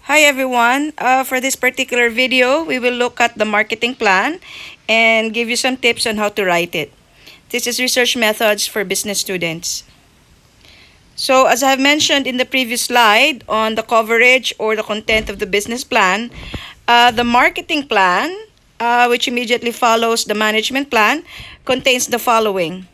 Hi everyone. For this particular video, we will look at the marketing plan and give you some tips on how to write it. This is research methods for business students. So as I have mentioned in the previous slide on the coverage or the content of the business plan, the marketing plan, which immediately follows the management plan, contains the following.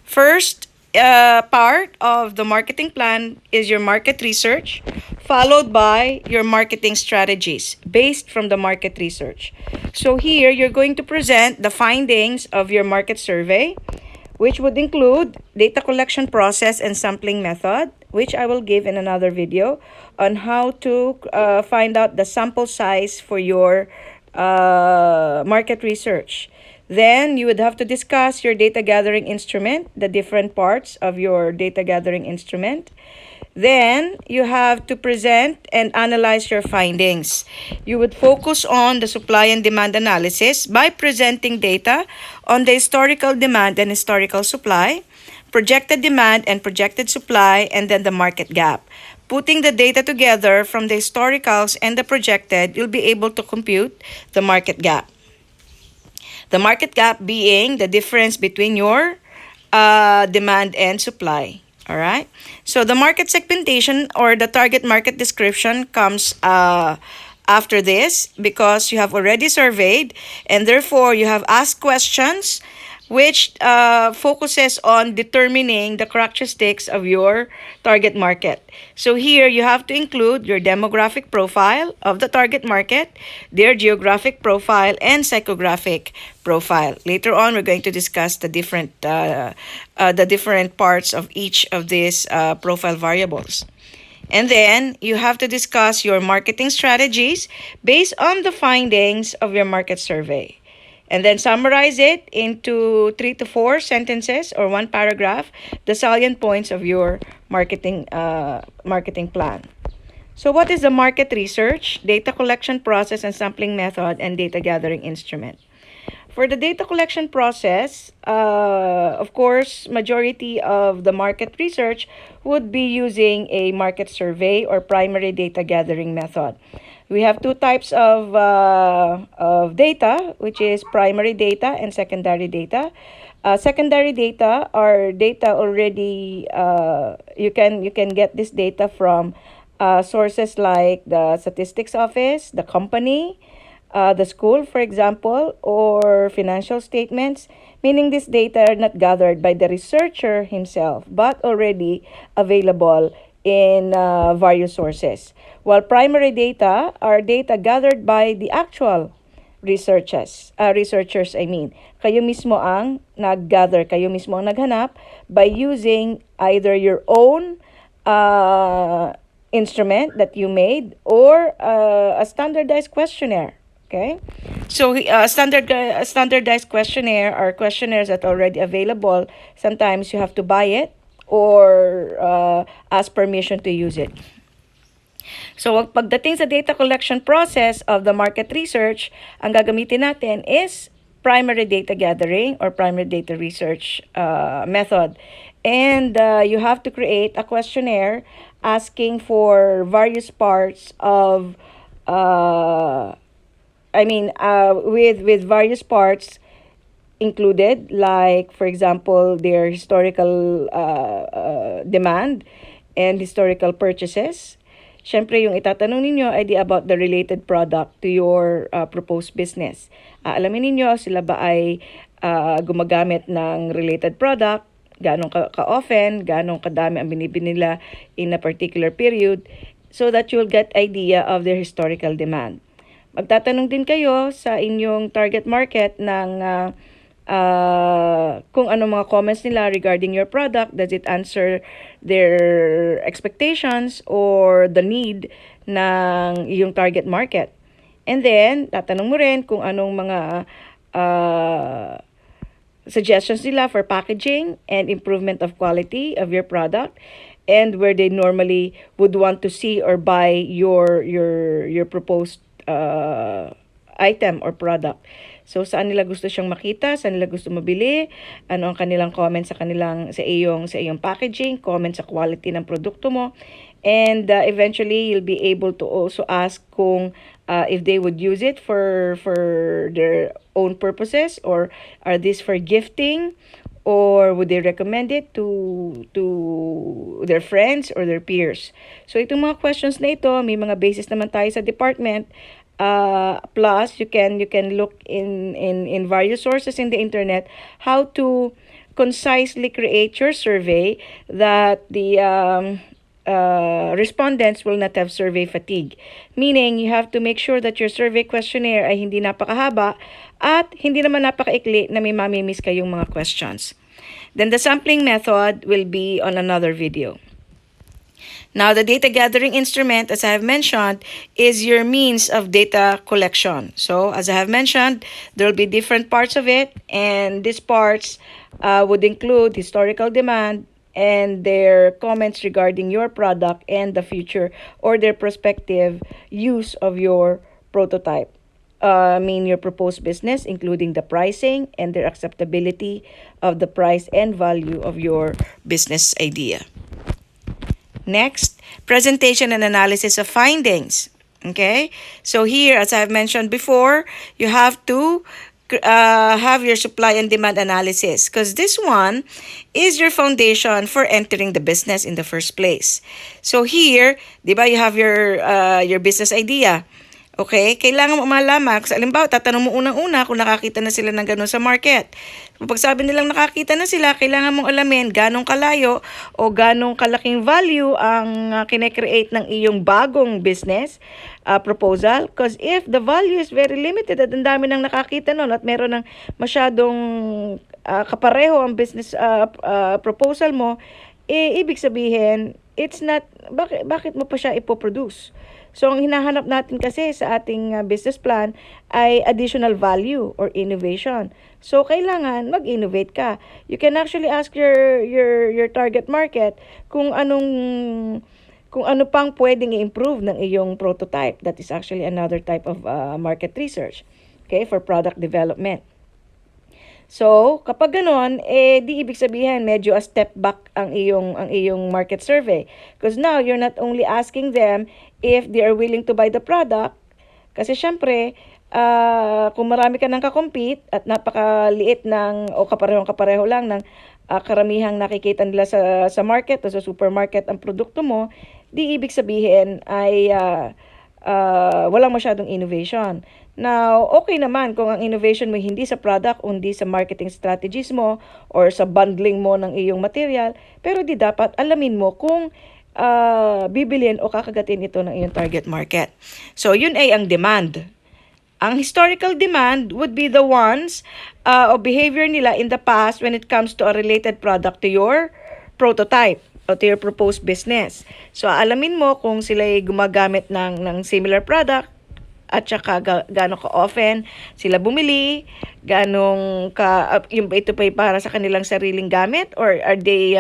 First part of the marketing plan is your market research, followed by your marketing strategies based from the market research. So here, you're going to present the findings of your market survey, which would include data collection process and sampling method, which I will give in another video on how to find out the sample size for your market research. Then you would have to discuss your data gathering instrument, the different parts of your data gathering instrument. Then you have to present and analyze your findings. You would focus on the supply and demand analysis by presenting data on the historical demand and historical supply, projected demand and projected supply, and then the market gap. Putting the data together from the historicals and the projected, you'll be able to compute the market gap. The market gap being the difference between your demand and supply. All right. So the market segmentation or the target market description comes after this because you have already surveyed and therefore you have asked questions which focuses on determining the characteristics of your target market. So here you have to include your demographic profile of the target market, their geographic profile, and psychographic profile. Later on, we're going to discuss the different parts of each of these profile variables. And then you have to discuss your marketing strategies based on the findings of your market survey. And then summarize it into 3 to 4 sentences or one paragraph, the salient points of your marketing plan. So what is the market research, data collection process and sampling method, and data gathering instrument? For the data collection process, of course, majority of the market research would be using a market survey or primary data gathering method. We have two types of data, which is primary data and secondary data. Secondary data are data already, you can get this data from sources like the statistics office, the company, the school, for example, or financial statements, meaning this data are not gathered by the researcher himself, but already available in various sources. While primary data are data gathered by the actual researchers, kayo mismo ang nag-gather, kayo mismo ang naghanap by using either your own instrument that you made or a standardized questionnaire. Okay, so standardized questionnaire are questionnaires that are already available. Sometimes you have to buy it or ask permission to use it. So pagdating sa data collection process of the market research, ang gagamitin natin is primary data gathering or primary data research method. And you have to create a questionnaire asking for various parts of with various parts included, like, for example, their historical demand and historical purchases. Siyempre, yung itatanong ninyo ay about the related product to your proposed business. Alamin ninyo, sila ba ay gumagamit ng related product, ganong ka-often, ganong kadami ang binibili nila in a particular period, so that you'll get idea of their historical demand. Magtatanong din kayo sa inyong target market ng kung ano mga comments nila regarding your product. Does it answer their expectations or the need ng iyong target market? And then, tatanong mo rin kung anong mga suggestions nila for packaging and improvement of quality of your product, and where they normally would want to see or buy your proposed item or product. So saan nila gusto siyang makita, saan nila gusto mabili, ano ang kanilang comment sa iyong packaging, comment sa quality ng produkto mo, And eventually you'll be able to also ask kung if they would use it for their own purposes, or are these for gifting, or would they recommend it to their friends or their peers. So itong mga questions na ito, may mga basis naman tayo sa department. Plus you can look in various sources in the internet how to concisely create your survey that the respondents will not have survey fatigue. Meaning, you have to make sure that your survey questionnaire ay hindi napakahaba at hindi naman napakaikli na may mamimiss kayong mga questions. Then the sampling method will be on another video. Now, the data gathering instrument, as I have mentioned, is your means of data collection. So, as I have mentioned, there will be different parts of it, and these parts would include historical demand and their comments regarding your product and the future or their prospective use of your prototype. Your proposed business, including the pricing and their acceptability of the price and value of your business idea. Next, presentation and analysis of findings. Okay, so here, as I've mentioned before, you have to have your supply and demand analysis, because this one is your foundation for entering the business in the first place. So here, di ba, you have your business idea. Okay, kailangan mo malaman. Kasi alimbawa, tatanong mo unang-una kung nakakita na sila ng ganun sa market. Kapag sabi nilang nakakita na sila, kailangan mong alamin ganong kalayo o ganong kalaking value ang kine-create ng iyong bagong business proposal. Because if the value is very limited at ang dami nang nakakita nun at meron ng masyadong kapareho ang business proposal mo, ibig sabihin, it's not, bakit mo pa siya ipoproduce? So, ang hinahanap natin kasi sa ating business plan ay additional value or innovation. So, kailangan mag-innovate ka. You can actually ask your target market kung ano pang pwedeng i-improve ng iyong prototype. That is actually another type of market research, okay, for product development. So, kapag ganoon, di ibig sabihin medyo a step back ang iyong market survey. Because now you're not only asking them if they are willing to buy the product, kasi syempre, kung marami ka nang kakompete at napakaliit ng o kapareho lang ng karamihang nakikita nila sa market o sa supermarket ang produkto mo, di ibig sabihin ay walang masyadong innovation. Now, okay naman kung ang innovation mo hindi sa product, hindi sa marketing strategies mo, or sa bundling mo ng iyong material, pero di dapat alamin mo kung bibilin o kakagatin ito ng iyong target market. So, yun ay ang demand. Ang historical demand would be the ones o behavior nila in the past when it comes to a related product to your prototype o to your proposed business. So, alamin mo kung sila ay gumagamit ng similar product at saka gaano ka-often sila bumili, ganong ito pa para sa kanilang sariling gamit, or are they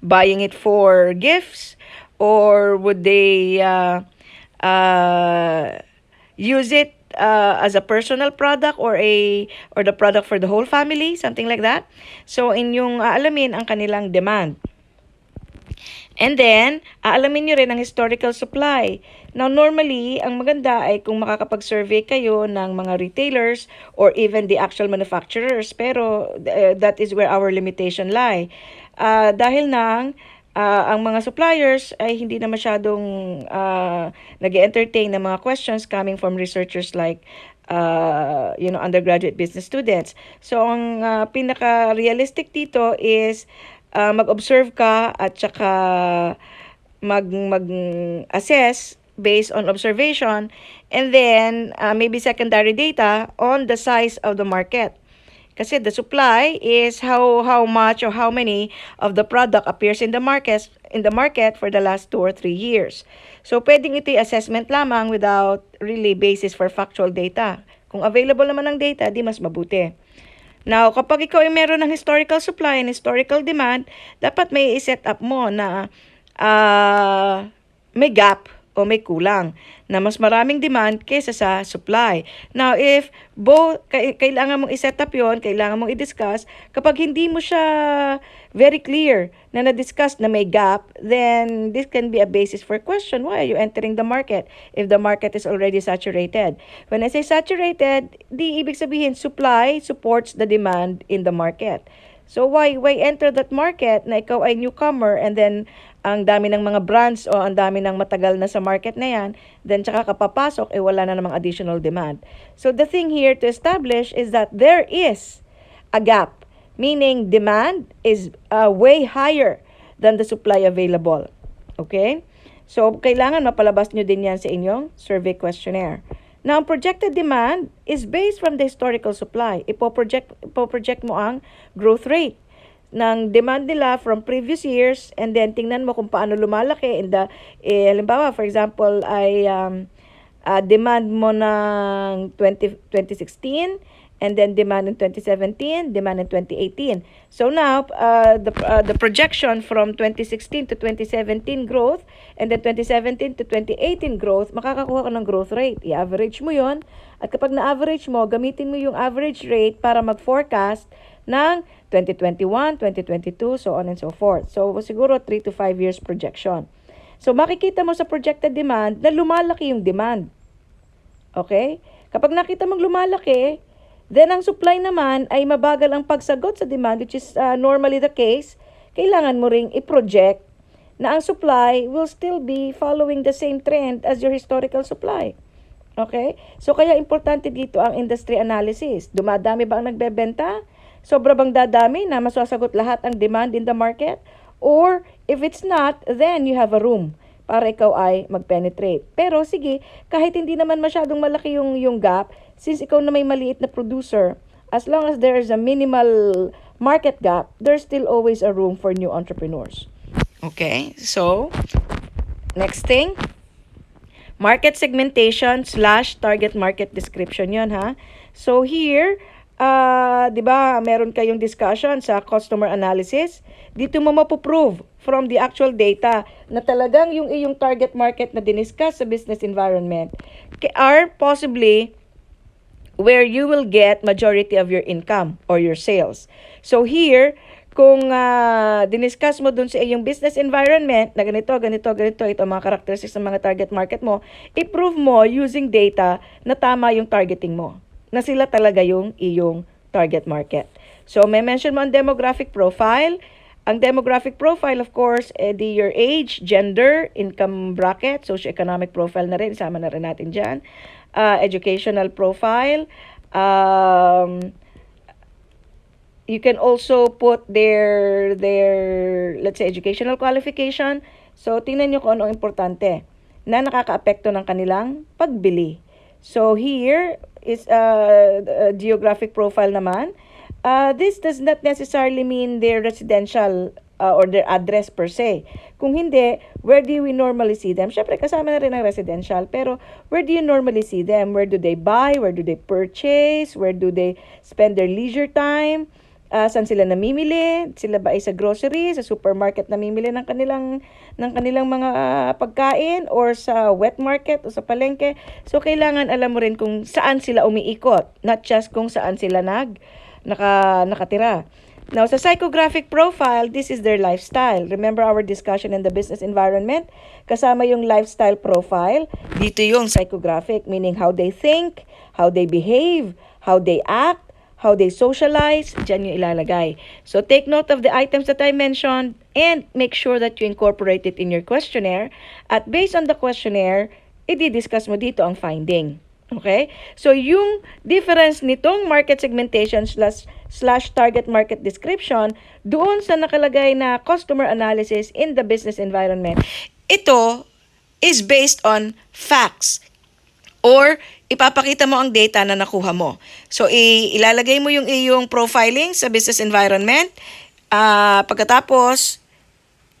buying it for gifts, or would they use it as a personal product or the product for the whole family, something like that. So, inyong alamin ang kanilang demand. And then, aalamin nyo rin ang historical supply. Now, normally, ang maganda ay kung makakapag-survey kayo ng mga retailers or even the actual manufacturers. Pero, that is where our limitation lie. Dahil ang mga suppliers ay hindi na masyadong nag-entertain ng mga questions coming from researchers like undergraduate business students. So, ang pinaka-realistic dito is mag-observe ka at saka mag-assess based on observation, and then maybe secondary data on the size of the market. Kasi the supply is how much or how many of the product appears in the market for the last 2 or 3 years. So pwedeng ito assessment lamang without really basis for factual data. Kung available naman ang data, di mas mabuti. Now, kapag ikaw ay meron ng historical supply and historical demand, dapat may i-set up mo na may gap o may kulang na mas maraming demand kaysa sa supply. Now, if kailangan mong i-set up yon, kailangan mong i-discuss, kapag hindi mo siya very clear na na-discuss na may gap, then this can be a basis for question. Why are you entering the market if the market is already saturated? When I say saturated, di ibig sabihin supply supports the demand in the market. So why enter that market na ikaw ay newcomer and then ang dami ng mga brands o ang dami ng matagal na sa market na yan, then tsaka kapapasok, wala na namang additional demand. So the thing here to establish is that there is a gap, meaning demand is way higher than the supply available. Okay? So, kailangan mapalabas nyo din yan sa inyong survey questionnaire. Now, projected demand is based from the historical supply. Ipo-project mo ang growth rate ng demand nila from previous years and then tingnan mo kung paano lumalaki in the, halimbawa, for example, ay demand mo ng 2016 and then demand in 2017, demand in 2018. So now, the projection from 2016 to 2017 growth and then 2017 to 2018 growth, makakakuha ka ng growth rate. I-average mo yon. At kapag na-average mo, gamitin mo yung average rate para mag-forecast ng 2021, 2022, so on and so forth. So siguro 3 to 5 years projection. So makikita mo sa projected demand na lumalaki yung demand. Okay? Kapag nakita mong lumalaki, then ang supply naman ay mabagal ang pagsagot sa demand, which is normally the case. Kailangan mo ring i-project na ang supply will still be following the same trend as your historical supply. Okay? So kaya importante dito ang industry analysis. Dumadami ba ang nagbebenta? Sobra bang dadami na masasagot lahat ang demand in the market? Or if it's not, then you have a room para ikaw ay mag-penetrate. Pero sige, kahit hindi naman masyadong malaki yung gap, since ikaw na may maliit na producer, as long as there is a minimal market gap, there's still always a room for new entrepreneurs. Okay, so, next thing, market segmentation / target market description yun, ha? So here, di ba, meron kayong discussion sa customer analysis. Dito mo mapuprove from the actual data na talagang yung iyong target market na diniscuss sa business environment are possibly where you will get majority of your income or your sales. So here, kung diniscuss mo dun sa iyong business environment na ganito, ito mga characteristics ng mga target market mo, i-prove mo using data na tama yung targeting mo, na sila talaga yung iyong target market. So may mention mo ang demographic profile. Ang demographic profile, of course, your age, gender, income bracket, socioeconomic profile na rin, isama na rin natin dyan. Educational profile. You can also put their let's say, educational qualification. So, tingnan nyo kung ano importante na nakaka-apekto ng kanilang pagbili. So, here is a geographic profile naman. This does not necessarily mean their residential or their address per se. Kung hindi, where do we normally see them? Syempre, kasama na rin ang residential. Pero, where do you normally see them? Where do they buy? Where do they purchase? Where do they spend their leisure time? Saan sila namimili? Sila ba ay sa grocery, sa supermarket namimili ng kanilang mga pagkain or sa wet market o sa palengke? So, kailangan alam mo rin kung saan sila umiikot. Not just kung saan sila nakatira. Now, sa psychographic profile, this is their lifestyle. Remember our discussion in the business environment? Kasama yung lifestyle profile. Dito yung psychographic, meaning how they think, how they behave, how they act, how they socialize. Diyan yung ilalagay. So, take note of the items that I mentioned and make sure that you incorporate it in your questionnaire. At based on the questionnaire, i-discuss mo dito ang finding. Okay? So, yung difference nitong market segmentation / target market description doon sa nakalagay na customer analysis in the business environment, ito is based on facts or ipapakita mo ang data na nakuha mo. So, ilalagay mo yung iyong profiling sa business environment. Pagkatapos,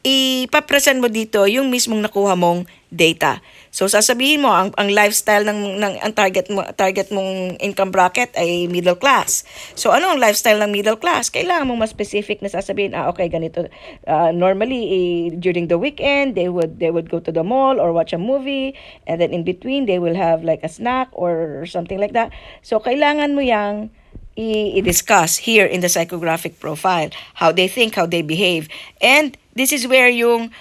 ipapresent mo dito yung mismong nakuha mong data. So sasabihin mo ang lifestyle ng ang target mong income bracket ay middle class. So ano ang lifestyle ng middle class? Kailangan mong mas specific na sasabihin, okay, ganito. Normally during the weekend, they would go to the mall or watch a movie, and then in between they will have like a snack or something like that. So kailangan mo yang i-discuss here in the psychographic profile. How they think, how they behave. And this is where yung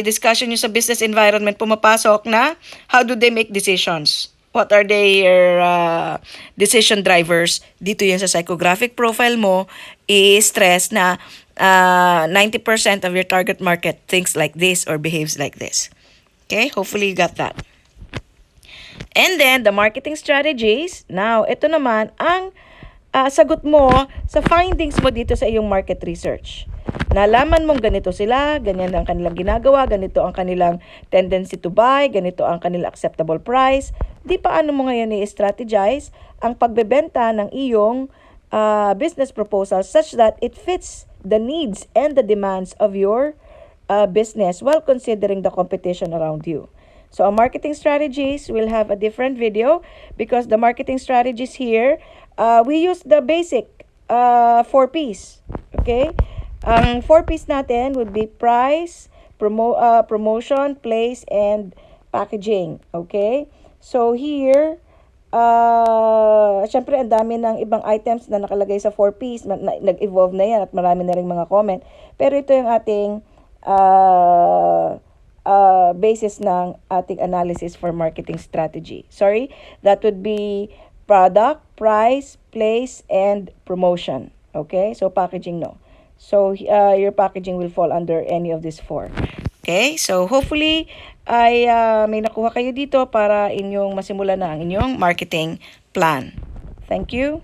discussion yung sa business environment pumapasok na how do they make decisions? What are their decision drivers? Dito yan sa psychographic profile mo, i-stress na 90% of your target market thinks like this or behaves like this. Okay? Hopefully you got that. And then, the marketing strategies. Now, ito naman ang sagot mo sa findings mo dito sa iyong market research. Nalaman mong ganito sila, ganyan ang kanilang ginagawa, ganito ang kanilang tendency to buy, ganito ang kanilang acceptable price. Di paano mo ngayon i-strategize ang pagbebenta ng iyong business proposal such that it fits the needs and the demands of your business while considering the competition around you. So, our marketing strategies will have a different video because the marketing strategies here, we use the basic 4 Ps. Okay? Ang 4 Ps natin would be price, promotion, place, and packaging. Okay? So, here, syempre, ang dami ng ibang items na nakalagay sa 4 Ps. Nag-evolve na yan at marami na rin mga comment. Pero ito yung ating basis ng ating analysis for marketing strategy. Sorry, that would be product, price, place, and promotion. Okay, so packaging no. So your packaging will fall under any of these 4. Okay, so hopefully ay may nakuha kayo dito para inyong masimulan na ang inyong marketing plan. Thank you.